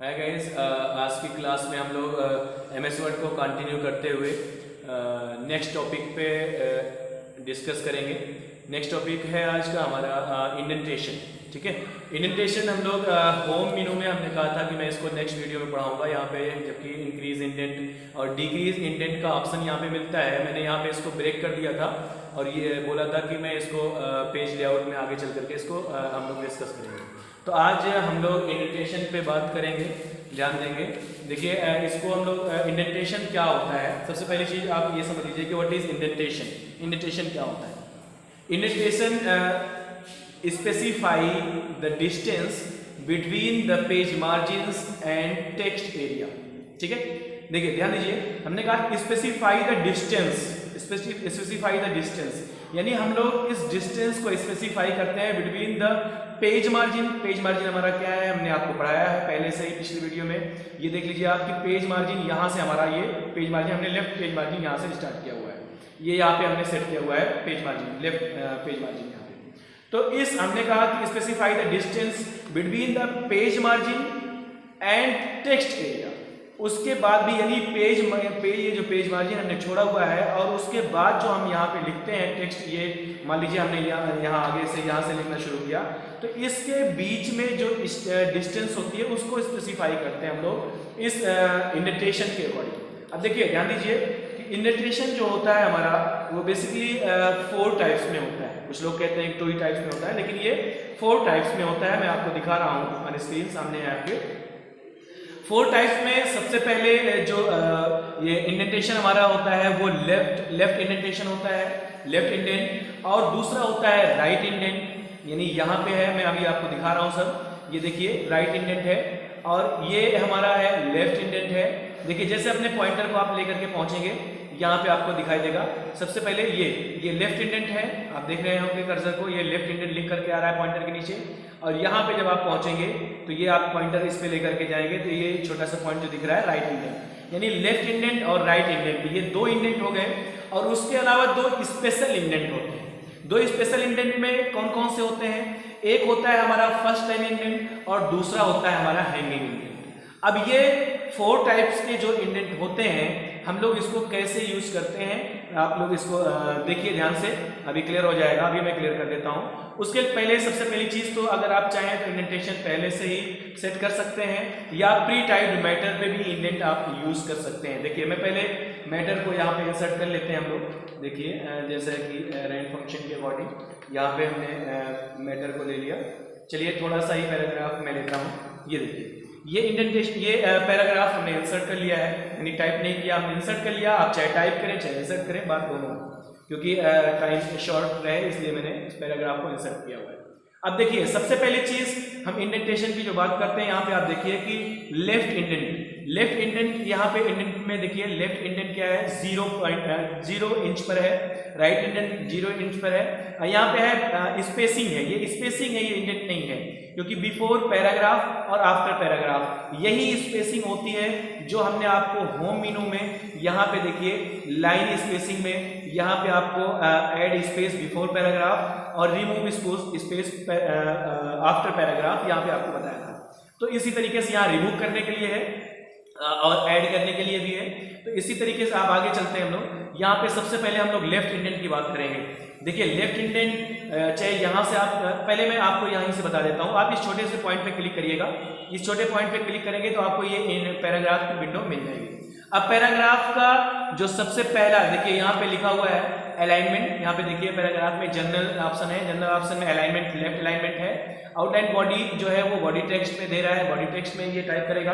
Hi guys, आज की class में हम लोग एमएस वर्ड को कंटिन्यू करते हुए नेक्स्ट टॉपिक पे डिस्कस करेंगे। नेक्स्ट टॉपिक है आज का हमारा इंडेंटेशन। ठीक है, इंडेंटेशन हम लोग होम मेनू में हमने कहा था कि मैं इसको नेक्स्ट वीडियो में पढ़ाऊंगा। यहाँ पे जबकि इंक्रीज इंडेंट और डिक्रीज इंडेंट का ऑप्शन यहाँ पे मिलता है, मैंने यहाँ पे इसको ब्रेक कर दिया था और ये बोला था कि मैं इसको पेज लेआउट में आगे चल करके इसको हम लोग डिस्कस करेंगे। तो आज हम लोग इंडेंटेशन पे बात करेंगे, ध्यान देंगे। देखिए, इसको हम लोग इंडेंटेशन क्या होता है, सबसे पहली चीज़ आप ये समझ लीजिए कि व्हाट इज इंडेंटेशन। इंडेंटेशन क्या होता है? Indentation specify the distance between the page margins and text area. ठीक है, देखिए ध्यान दीजिए, हमने कहा specify the distance, specify the distance यानी हम लोग इस डिस्टेंस को स्पेसिफाई करते हैं between the page margin. Page margin हमारा क्या है, हमने आपको पढ़ाया है पहले से ही पिछली वीडियो में। ये देख लीजिए आपकी पेज मार्जिन यहाँ से, हमारा ये पेज मार्जिन हमने लेफ्ट पेज मार्जिन यहाँ से स्टार्ट किया हुआ है, ये यहाँ पे हमने सेट किया हुआ है page margin, left page margin यहाँ पे। तो इस हमने कहा कि specify the distance between the page margin and text area. उसके बाद भी यानी पेज ये जो पेज मार्जिन हमने छोड़ा हुआ है और उसके बाद जो हम यहाँ पे लिखते हैं टेक्स्ट, ये मान लीजिए हमने यहाँ आगे से यहाँ से लिखना शुरू किया, तो इसके बीच में जो डिस्टेंस होती है उसको स्पेसिफाई करते हैं हम लोग इस इंडेंटेशन के अकॉर्डिंग। अब देखिए ध्यान दीजिए कि इंडेंटेशन जो होता है हमारा वो बेसिकली 4 टाइप्स में होता है। कुछ लोग कहते हैं 2 ही टाइप्स में होता है, लेकिन ये 4 टाइप्स में होता है। मैं आपको दिखा रहा हूँ ऑन स्क्रीन, सामने है आपके। 4 टाइप्स में सबसे पहले जो ये इंडेंटेशन हमारा होता है वो लेफ्ट इंडेंटेशन होता है, लेफ्ट इंडेंट। और दूसरा होता है राइट इंडेंट, यानी यहाँ पे है, मैं अभी आपको दिखा रहा हूँ सब। ये देखिए राइट इंडेंट है और ये हमारा है लेफ्ट इंडेंट है। देखिए जैसे अपने पॉइंटर को आप लेकर के पहुंचेंगे, यहाँ पे आपको दिखाई देगा सबसे पहले ये लेफ्ट इंडेंट है, आप देख रहे होंगे कर्सर को, ये लेफ्ट इंडेंट लिख करके आ रहा है पॉइंटर के नीचे। और यहाँ पे जब आप पहुंचेंगे तो ये आप पॉइंटर इस पे लेकर के जाएंगे तो ये छोटा सा पॉइंट जो दिख रहा है राइट इंडेंट, यानी लेफ्ट इंडेंट और राइट इंडेंट, ये 2 इंडेंट हो गए। और उसके अलावा 2 स्पेशल इंडेंट होते हैं। 2 स्पेशल इंडेंट में कौन कौन से होते हैं? एक होता है हमारा फर्स्ट लाइन इंडेंट और दूसरा होता है हमारा हैंगिंग इंडेंट। अब ये 4 टाइप्स के जो इंडेंट होते हैं, हम लोग इसको कैसे यूज करते हैं, आप लोग इसको देखिए ध्यान से, अभी क्लियर हो जाएगा। अभी मैं क्लियर कर देता हूँ। उसके पहले सबसे पहली चीज, तो अगर आप चाहें तो इंडेंटेशन पहले से ही सेट कर सकते हैं या प्री टाइप्ड मैटर पे भी इंडेंट आप यूज कर सकते हैं। देखिए मैं पहले मैटर को यहाँ पे इंसर्ट कर लेते हैं हम लोग। देखिए जैसे कि रेंट फंक्शन के अकॉर्डिंग यहाँ पे हमने मैटर को ले लिया। चलिए थोड़ा सा ही पैराग्राफ मैं लेता हूँ। ये देखिए ये इंडेंटेशन, ये पैराग्राफ हमने इंसर्ट कर लिया है, यानी टाइप नहीं किया, हमने इंसर्ट कर लिया। आप चाहे टाइप करें चाहे इंसर्ट करें, बात दोनों, क्योंकि टाइम शॉर्ट रहे इसलिए मैंने इस पैराग्राफ को इंसर्ट किया हुआ है। अब देखिए सबसे पहली चीज हम इंडेंटेशन की जो बात करते हैं, यहाँ पे आप देखिए कि लेफ्ट इंडेंट यहाँ पे इंडेंट में देखिए लेफ्ट इंडेंट क्या है, 0 इंच पर है। राइट इंडेंट 0 इंच पर है। यहाँ पे है स्पेसिंग है, ये स्पेसिंग है, ये इंडेंट नहीं है, क्योंकि बिफोर पैराग्राफ और आफ्टर पैराग्राफ यही स्पेसिंग होती है जो हमने आपको होम मेनू में यहाँ पे देखिए लाइन स्पेसिंग में यहाँ पे आपको ऐड स्पेस बिफोर पैराग्राफ और रिमूव स्पेस आफ्टर पैराग्राफ यहाँ पे आपको बताया था। तो इसी तरीके से यहाँ रिमूव करने के लिए है और ऐड करने के लिए भी है। तो इसी तरीके से आप आगे चलते हैं हम लोग। यहाँ पे सबसे पहले हम लोग लेफ्ट इंडेंट की बात करेंगे। देखिए लेफ्ट इंडेंट चाहे यहाँ से आप, पहले मैं आपको यहीं से बता देता हूँ, आप इस छोटे से पॉइंट पे क्लिक करिएगा। इस छोटे पॉइंट पे क्लिक करेंगे तो आपको ये पैराग्राफ की विंडो मिल जाएगी। अब पैराग्राफ का जो सबसे पहला देखिए यहाँ पे लिखा हुआ है अलाइनमेंट। यहाँ पे देखिए पैराग्राफ में जनरल ऑप्शन है, जनरल ऑप्शन में अलाइनमेंट, लेफ्ट अलाइनमेंट है। आउटलाइन बॉडी जो है वो बॉडी टेक्स्ट में दे रहा है, बॉडी टेक्स्ट में ये टाइप करेगा।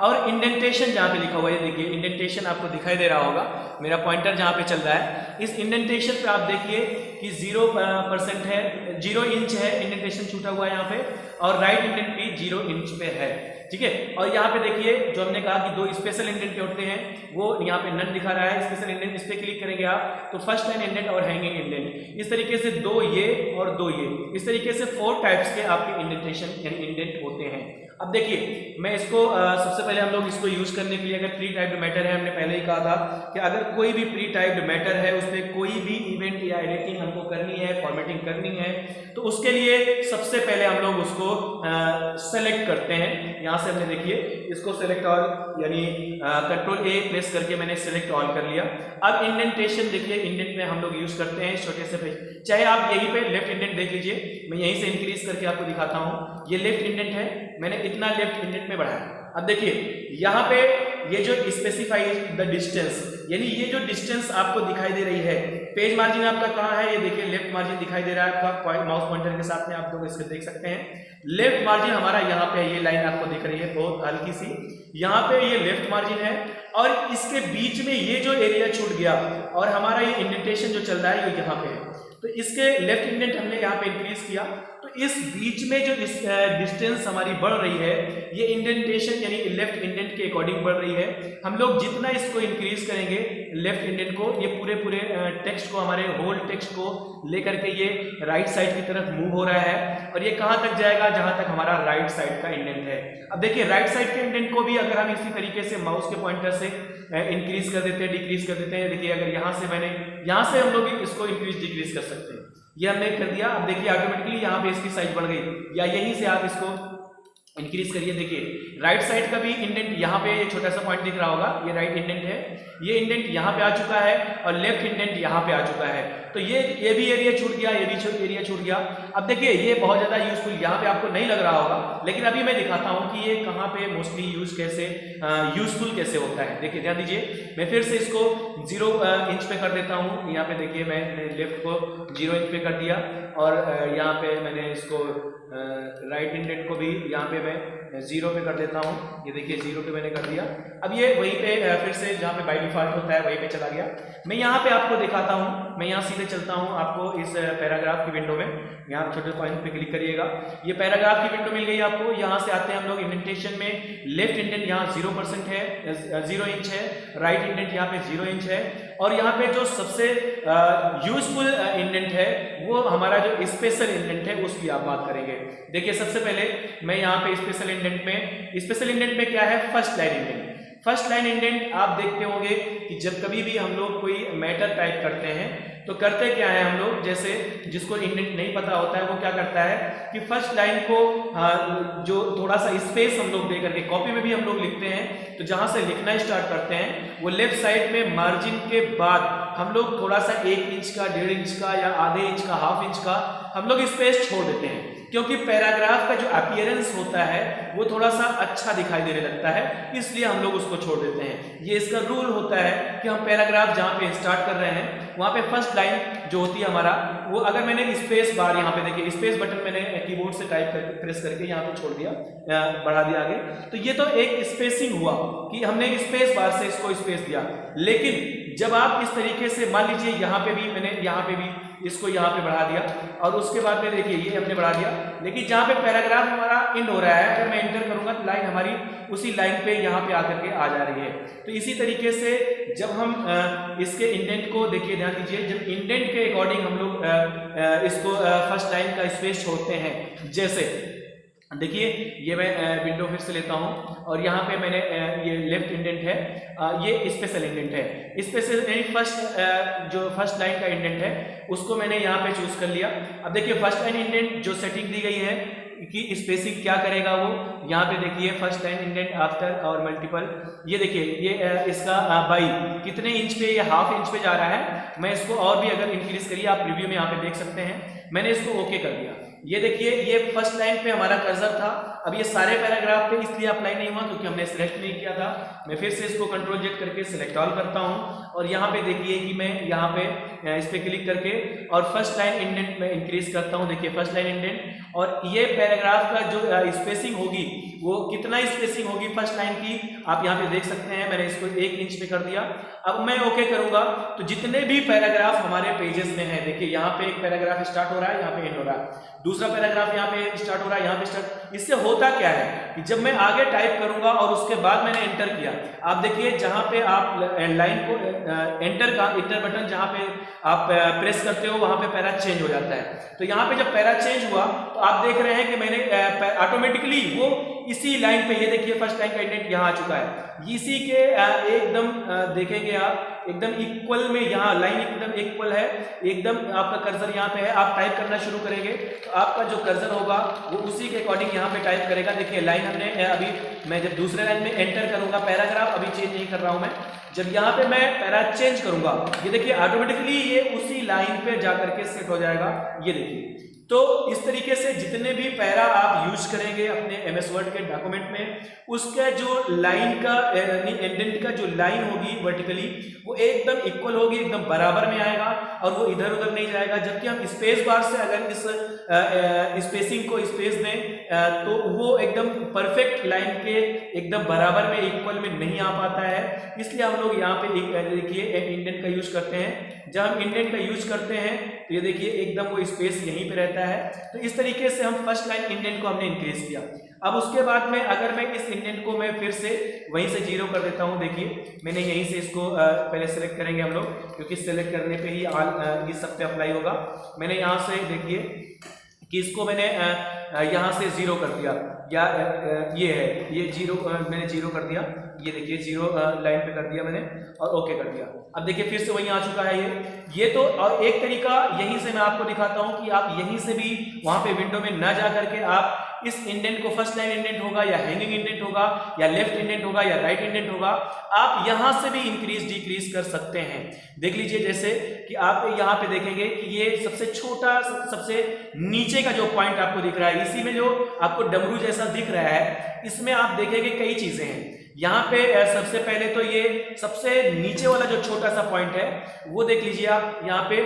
और इंडेंटेशन जहाँ पे लिखा हुआ है, देखिए इंडेंटेशन आपको दिखाई दे रहा होगा, मेरा पॉइंटर जहाँ पे चल रहा है, इस इंडेंटेशन पे आप देखिए कि 0% है, 0 इंच है इंडेंटेशन छूटा हुआ है यहाँ पे, और राइट इंडेंट भी 0 इंच पे है। ठीक है, और यहाँ पे देखिए जो हमने कहा कि 2 स्पेशल इंडेंट होते हैं वो यहाँ पे नन दिखा रहा है, स्पेशल इंडेंट, इस पे क्लिक करेंगे आप तो फर्स्ट लाइन इंडेंट और हैंगिंग इंडेंट, इस तरीके से 2 ये और 2 ये, इस तरीके से 4 टाइप्स के आपके इंडेंटेशन यानी इंडेंट होते हैं। अब देखिए मैं इसको सबसे पहले हम लोग इसको यूज करने के लिए, अगर प्री टाइप्ड मैटर है, हमने पहले ही कहा था कि अगर कोई भी प्री टाइप्ड मैटर है उसमें कोई भी इवेंट या एडिटिंग हमको करनी है, फॉर्मेटिंग करनी है, तो उसके लिए सबसे पहले हम लोग उसको सेलेक्ट करते हैं। यहाँ से हमने देखिए इसको सेलेक्ट ऑल यानी कंट्रोल ए प्रेस करके मैंने सेलेक्ट ऑल कर लिया। अब इंडेंटेशन देखिए, इंडेंट में हम लोग यूज करते हैं छोटे से पेज, चाहे आप यहीं पे लेफ्ट इंडेंट देख लीजिए, मैं यहीं से इंक्रीज करके आपको दिखाता हूँ। ये लेफ्ट इंडेंट है, मैंने इतना लेफ्ट इंडेंट में बढ़ाया। अब देखिए यहाँ पे ये जो स्पेसिफाई द डिस्टेंस, यानी ये जो डिस्टेंस आपको दिखाई दे रही है, पेज मार्जिन आपका कहाँ है, ये देखिए लेफ्ट मार्जिन दिखाई दे रहा है आपका माउस पॉइंटर के साथ में, आप लोग इसको देख सकते हैं। लेफ्ट मार्जिन हमारा यहाँ पे ये लाइन आपको दिख रही है बहुत हल्की सी, यहाँ पे ये लेफ्ट मार्जिन है, और इसके बीच में ये जो एरिया छूट गया और हमारा ये इंडेंटेशन जो चल रहा है ये यहाँ पे है, तो इसके लेफ्ट इंडेंट हमने यहाँ पे इंक्रीज किया, तो इस बीच में जो डिस्टेंस हमारी बढ़ रही है, ये इंडेंटेशन यानी लेफ्ट इंडेंट के अकॉर्डिंग बढ़ रही है। हम लोग जितना इसको इंक्रीज करेंगे लेफ्ट इंडेंट को, ये पूरे टेक्स्ट को, हमारे होल टेक्स्ट को लेकर के ये राइट साइड की तरफ मूव हो रहा है, और ये कहाँ तक जाएगा, जहां तक हमारा राइट साइड का इंडेंट है। अब देखिए राइट साइड के इंडेंट को भी अगर हम इसी तरीके से माउस के पॉइंटर से इंक्रीज कर देते हैं, डिक्रीज कर देते हैं, देखिए अगर यहाँ से मैंने यहाँ से हम लोग इसको इंक्रीज डिक्रीज कर सकते हैं, ये हमने कर दिया। अब देखिए ऑटोमेटिकली यहाँ पे इसकी साइज बढ़ गई, या यहीं से आप इसको इंक्रीज करिए। देखिए राइट साइड का भी इंडेंट यहाँ पे ये छोटा सा पॉइंट दिख रहा होगा, ये राइट इंडेंट है, ये इंडेंट यहाँ पे आ चुका है और लेफ्ट इंडेंट यहाँ पे आ चुका है, तो ये भी एरिया छूट गया, ये भी एरिया छूट गया। अब देखिए ये बहुत ज्यादा यूजफुल यहाँ पे आपको नहीं लग रहा होगा, लेकिन अभी मैं दिखाता हूँ कि ये कहाँ पे मोस्टली यूज कैसे यूजफुल कैसे होता है। देखिए ध्यान दीजिए, मैं फिर से इसको 0 इंच पे कर देता हूँ। यहाँ पे देखिए मैंने लेफ्ट को 0 इंच पे कर दिया, और यहाँ पे मैंने इसको राइट इंडेंट को भी यहाँ पे मैं 0 पे कर देता हूँ। ये देखिए 0 पे मैंने कर दिया। अब ये वहीं पे फिर से जहाँ पे बाय डिफॉल्ट होता है वहीं पे चला गया। मैं यहाँ पे आपको दिखाता हूँ, मैं यहाँ सीधे चलता हूँ आपको इस पैराग्राफ की विंडो में, यहाँ छोटे पॉइंट पे क्लिक करिएगा, ये पैराग्राफ की विंडो मिल गई आपको। यहाँ से आते हैं हम लोग इंडेंटेशन में, लेफ्ट इंडेंट यहाँ 0% है, 0 इंच है, राइट इंडेंट यहाँ पे 0 इंच है, और यहाँ पे जो सबसे यूजफुल इंडेंट है वो हमारा जो स्पेशल इंडेंट है उसकी आप बात करेंगे। देखिए सबसे पहले मैं यहाँ पे स्पेशल इंडेंट में क्या है, first line indent. First line indent आप देखते होंगे कि जब कभी भी हम लोग कोई मैटर टाइप करते हैं तो करते क्या है हम लोग, जैसे जिसको इंडेंट नहीं पता होता है वो क्या करता है कि फर्स्ट लाइन को जो थोड़ा सा स्पेस हम लोग दे करके, कॉपी में भी हम लोग लिखते हैं तो जहां से लिखना स्टार्ट करते हैं वो लेफ्ट साइड में मार्जिन के बाद हम लोग थोड़ा सा 1 इंच का, 1.5 इंच का या आधे इंच का, हाफ इंच का हम लोग स्पेस छोड़ देते हैं, क्योंकि पैराग्राफ का जो अपीयरेंस होता है वो थोड़ा सा अच्छा दिखाई देने लगता है, इसलिए हम लोग उसको छोड़ देते हैं। ये इसका रूल होता है कि हम पैराग्राफ जहाँ पे स्टार्ट कर रहे हैं वहाँ पे फर्स्ट लाइन जो होती है हमारा, वो अगर मैंने स्पेस बार, यहाँ पे देखिए स्पेस बटन मैंने कीबोर्ड से टाइप करके प्रेस करके यहाँ पे छोड़ दिया, बढ़ा दिया आगे, तो ये तो एक स्पेसिंग हुआ कि हमने स्पेस बार से इसको स्पेस दिया। लेकिन जब आप इस तरीके से मान लीजिए यहाँ पे भी मैंने यहाँ पे भी इसको यहाँ पे बढ़ा दिया, और उसके बाद में देखिए ये हमने बढ़ा दिया, लेकिन जहाँ पे पैराग्राफ हमारा एंड हो रहा है अगर मैं एंटर करूंगा तो लाइन हमारी उसी लाइन पे यहाँ पे आकर के आ जा रही है। तो इसी तरीके से जब हम इसके इंडेंट को देखिए, ध्यान दीजिए, जब इंडेंट के अकॉर्डिंग हम लोग इसको फर्स्ट लाइन का स्पेस छोड़ते हैं, जैसे देखिए ये मैं विंडो फिर से लेता हूं और यहाँ पे मैंने ये लेफ्ट इंडेंट है, ये स्पेशल इंडेंट है। स्पेशल फर्स्ट जो फर्स्ट लाइन का इंडेंट है उसको मैंने यहाँ पे चूज कर लिया। अब देखिए फर्स्ट लाइन इंडेंट जो सेटिंग दी गई है कि स्पेसिंग क्या करेगा वो, यहाँ पे देखिए फर्स्ट लाइन इंडेंट आफ्टर और मल्टीपल, ये देखिए ये इसका बाई कितने इंच पे, ये हाफ इंच पे जा रहा है। मैं इसको और भी अगर इंक्रीज करिए, आप प्रीव्यू में यहाँ पे देख सकते हैं, मैंने इसको ओके कर दिया। ये देखिए ये फर्स्ट लाइन पे हमारा कर्सर था, अब ये सारे पैराग्राफ पे इसलिए अप्लाई नहीं हुआ क्योंकि हमने सिलेक्ट नहीं किया था। मैं फिर से इसको कंट्रोल जेड करके सिलेक्ट ऑल करता हूं और यहाँ पे देखिए कि मैं यहाँ पे इस पे क्लिक करके और फर्स्ट लाइन इंडेंट में इंक्रीज करता हूँ। देखिए फर्स्ट लाइन इंडेंट, और ये पैराग्राफ का जो स्पेसिंग होगी वो कितना स्पेसिंग होगी फर्स्ट लाइन की आप यहाँ पे देख सकते हैं। मैंने इसको 1 इंच पे कर दिया। अब मैं ओके करूंगा तो जितने भी पैराग्राफ हमारे पेजेस में है, देखिए यहाँ पे एक पैराग्राफ स्टार्ट हो रहा है, यहाँ पे एंड हो रहा है, दूसरा पैराग्राफ यहाँ पे स्टार्ट हो रहा है, यहाँ पे स्टार्ट। इससे होता क्या है कि जब मैं आगे टाइप करूंगा और उसके बाद मैंने एंटर किया, आप देखिए जहां पे आप लाइन को एंटर का इंटर बटन जहां पे आप प्रेस करते हो वहां पे पैरा चेंज हो जाता है। तो यहाँ पे जब पैरा चेंज हुआ तो आप देख रहे हैं कि मैंने ऑटोमेटिकली वो इसी लाइन पे, ये देखिए फर्स्ट लाइन का इंडेंट यहाँ आ चुका है, इसी के एकदम देखेंगे आप एकदम इक्वल में, यहाँ लाइन एकदम इक्वल है, एकदम आपका कर्सर यहाँ पे है, आप टाइप करना शुरू करेंगे तो आपका जो कर्सर होगा वो उसी के अकॉर्डिंग यहाँ पे टाइप करेगा। देखिए लाइन हमने अभी, मैं जब दूसरे लाइन में एंटर करूंगा पैराग्राफ, अभी चेंज नहीं कर रहा हूं मैं, जब यहाँ पे मैं पैरा चेंज करूंगा ये देखिए ऑटोमेटिकली ये उसी लाइन पे जाकर के सेट हो जाएगा। ये देखिए, तो इस तरीके से जितने भी पैरा आप यूज करेंगे अपने एमएस वर्ड के डॉक्यूमेंट में, उसका जो लाइन का इंडेंट का जो लाइन होगी वर्टिकली वो एकदम इक्वल होगी, एकदम बराबर में आएगा और वो इधर उधर नहीं जाएगा। जबकि हम स्पेस बार से अगर इस स्पेसिंग को स्पेस दें तो वो एकदम परफेक्ट लाइन के एकदम बराबर में इक्वल में नहीं आ पाता है। इसलिए हम लोग यहाँ पे देखिए इंडेंट का यूज करते हैं। जब हम इंडेंट का यूज करते हैं तो ये देखिए एकदम वो स्पेस यहीं पे रहता है। तो इस तरीके से हम फर्स्ट लाइन इंडेंट को हमने इंक्रीज किया। अब उसके बाद में अगर मैं इस इंडेंट को मैं फिर से वहीं से 0 कर देता हूं, देखिए मैंने यहीं से इसको पहले सेलेक्ट करेंगे हम लोग, क्योंकि सेलेक्ट करने पे ही इस सब पे अप्लाई होगा। मैंने यहाँ से देखिए कि इसको मैंने यहाँ से 0 कर दिया, या ये है ये 0 मैंने 0 कर दिया, ये देखिए 0 लाइन पे कर दिया मैंने और ओके कर दिया। अब देखिए फिर से वहीं आ चुका है ये तो। और एक तरीका यहीं से मैं आपको दिखाता हूं कि आप यहीं से भी वहां पे विंडो में ना जा करके आप इस इंडेंट को, फर्स्ट लाइन इंडेंट होगा या हैंगिंग इंडेंट होगा या लेफ्ट इंडेंट होगा या राइट इंडेंट होगा, आप यहां से भी इंक्रीज डिक्रीज कर सकते हैं। देख लीजिए जैसे कि आप यहां पे देखेंगे कि ये सबसे छोटा सबसे नीचे का जो पॉइंट आपको दिख रहा है, इसी में जो आपको डमरू जैसा दिख रहा है, इसमें आप देखेंगे कई चीजें हैं। यहाँ पे सबसे पहले तो ये सबसे नीचे वाला जो छोटा सा पॉइंट है वो देख लीजिए आप। यहाँ पे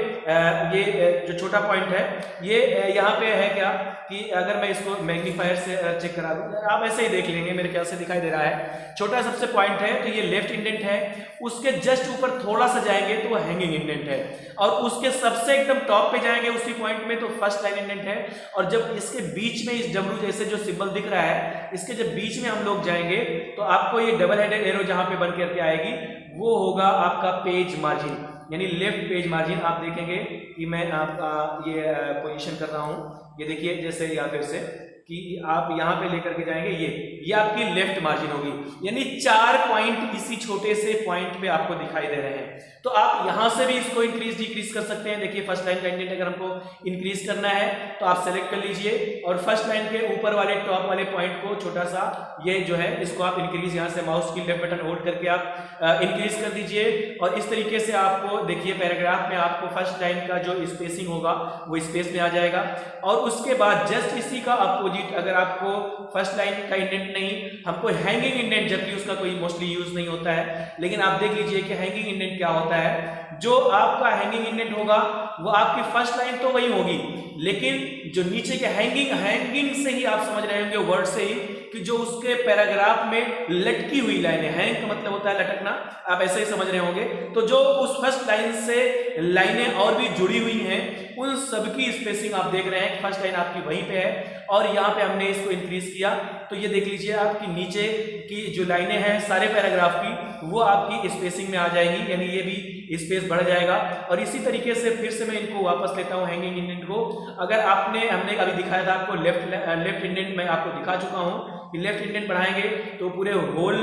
ये जो छोटा पॉइंट है ये यहाँ पे है क्या कि अगर मैं इसको मैग्नीफायर से चेक करा दूं, आप ऐसे ही देख लेंगे, मेरे ख्याल से दिखाई दे रहा है। छोटा सबसे पॉइंट है तो ये लेफ्ट इंडेंट है, उसके जस्ट ऊपर थोड़ा सा जाएंगे तो वो हैंगिंग इंडेंट है, और उसके सबसे एकदम टॉप पे जाएंगे उसी पॉइंट में तो फर्स्ट लाइन इंडेंट है। और जब इसके बीच में इस डब्ल्यू जैसे जो सिंबल दिख रहा है, इसके जब बीच में हम लोग जाएंगे तो आपको ये डबल हेडेड एरो जहां पे बन करके आएगी वो होगा आपका पेज मार्जिन, यानी लेफ्ट पेज मार्जिन। आप देखेंगे कि मैं आपका ये पोजीशन कर रहा हूं, ये देखिए जैसे या फिर से कि आप यहां पे लेकर के जाएंगे, ये आपकी लेफ्ट मार्जिन होगी, यानी 4 पॉइंट इसी छोटे से पॉइंट पे आपको दिखाई दे रहे हैं। तो आप यहां से भी इसको इंक्रीज डिक्रीज कर सकते हैं। देखिए फर्स्ट लाइन का इंडेंट अगर हमको इंक्रीज करना है तो आप सेलेक्ट कर लीजिए और फर्स्ट लाइन के ऊपर वाले टॉप वाले पॉइंट को छोटा सा ये जो है इसको आप इंक्रीज, यहां से माउस की लेफ्ट बटन होल्ड करके आप इंक्रीज कर दीजिए। और इस तरीके से आपको देखिए पैराग्राफ में आपको फर्स्ट लाइन का जो स्पेसिंग होगा वो स्पेस में आ जाएगा। और उसके बाद जस्ट इसी का अपोजिट, अगर आपको फर्स्ट लाइन का इंडेंट नहीं, हमको हैंगिंग इंडेंट, जबकि उसका कोई मोस्टली यूज नहीं होता है, लेकिन आप देख लीजिए कि हैंगिंग इंडेंट क्या होता है। जो आपका हैंगिंग इंडेंट होगा वो आपकी फर्स्ट लाइन तो वही होगी, लेकिन जो नीचे के हैंगिंग से ही आप समझ रहे होंगे वर्ड से ही कि जो उसके पैराग्राफ में लटकी हुई लाइनें, हैंग का मतलब होता है लटकना, आप ऐसे ही समझ रहे होंगे। तो जो उस फर्स्ट लाइन से लाइनें और भी जुड़ी हुई हैं उन सबकी स्पेसिंग आप देख रहे हैं, फर्स्ट लाइन आपकी वहीं पे है और यहाँ पे हमने इसको इंक्रीज किया तो ये देख लीजिए आपकी नीचे की जो लाइनें हैं सारे पैराग्राफ की वो आपकी स्पेसिंग में आ जाएगी, यानी ये भी स्पेस बढ़ जाएगा। और इसी तरीके से फिर से मैं इनको वापस लेता हूँ हैंगिंग इंडेंट को। अगर हमने अभी दिखाया था आपको लेफ्ट इंडेंट, मैं आपको दिखा चुका हूँ कि लेफ्ट इंडेंट बढ़ाएंगे तो पूरे होल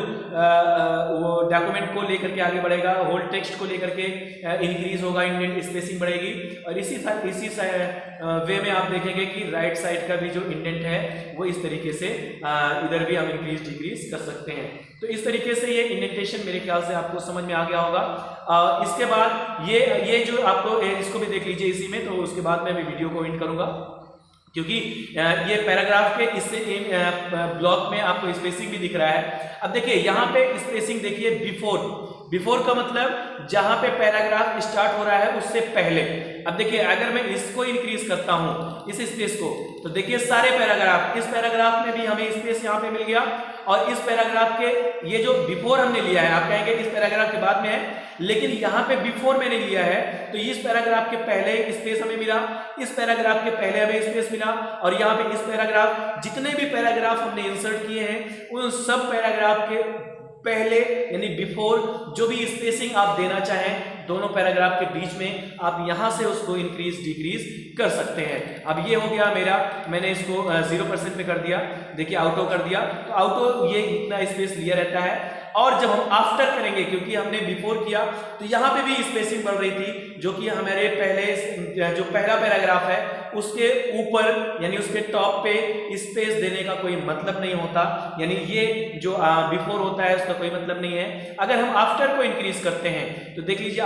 वो डॉक्यूमेंट को लेकर के आगे बढ़ेगा, होल टेक्स्ट को लेकर के इंक्रीज होगा, इंडेंट स्पेसिंग बढ़ेगी। और इसी वे में आप देखेंगे कि राइट साइड का भी जो इंडेंट है वो इस तरीके से इधर भी हम इंक्रीज डिक्रीज कर सकते हैं। तो इस तरीके से ये इंडेंटेशन मेरे ख्याल से आपको समझ में आ गया होगा। इसके बाद ये जो आपको इसको भी देख लीजिए इसी में, तो उसके बाद मैं भी वीडियो को एंड करूंगा क्योंकि ये पैराग्राफ के इससे ब्लॉक में आपको स्पेसिंग भी दिख रहा है। अब देखिए यहाँ पे स्पेसिंग देखिए बिफोर का मतलब जहां पे पैराग्राफ स्टार्ट हो रहा है उससे पहले। अब देखिए अगर मैं इसको इंक्रीज करता हूं इस स्पेस को तो देखिए सारे पैराग्राफ, इस पैराग्राफ में भी हमें स्पेस यहाँ पे मिल गया और इस पैराग्राफ के ये जो बिफोर हमने लिया है, आप कहेंगे इस पैराग्राफ के बाद में है, लेकिन यहाँ पे बिफोर मैंने लिया है तो इस पैराग्राफ के पहले स्पेस हमें मिला, इस पैराग्राफ के पहले हमें स्पेस मिला और यहाँ पे इस पैराग्राफ, जितने भी पैराग्राफ हमने इंसर्ट किए हैं उन सब पैराग्राफ के पहले यानी बिफोर जो भी स्पेसिंग आप देना चाहें दोनों पैराग्राफ के बीच में आप यहां से उसको इंक्रीज डिक्रीज कर सकते हैं। अब ये हो गया मेरा, मैंने इसको 0% पे कर दिया, देखिए ऑटो कर दिया, तो ऑटो ये इतना स्पेस लिया रहता है। और जब हम आफ्टर करेंगे, क्योंकि हमने बिफोर किया तो यहाँ पे भी स्पेसिंग बढ़ रही थी, जो कि हमारे पहले जो पहला पैराग्राफ है उसके ऊपर यानी उसके टॉप पे स्पेस देने का कोई मतलब नहीं होता, यानी ये जो बिफोर होता है उसका कोई मतलब नहीं है। अगर हम आफ्टर को इंक्रीज करते हैं तो देख लीजिए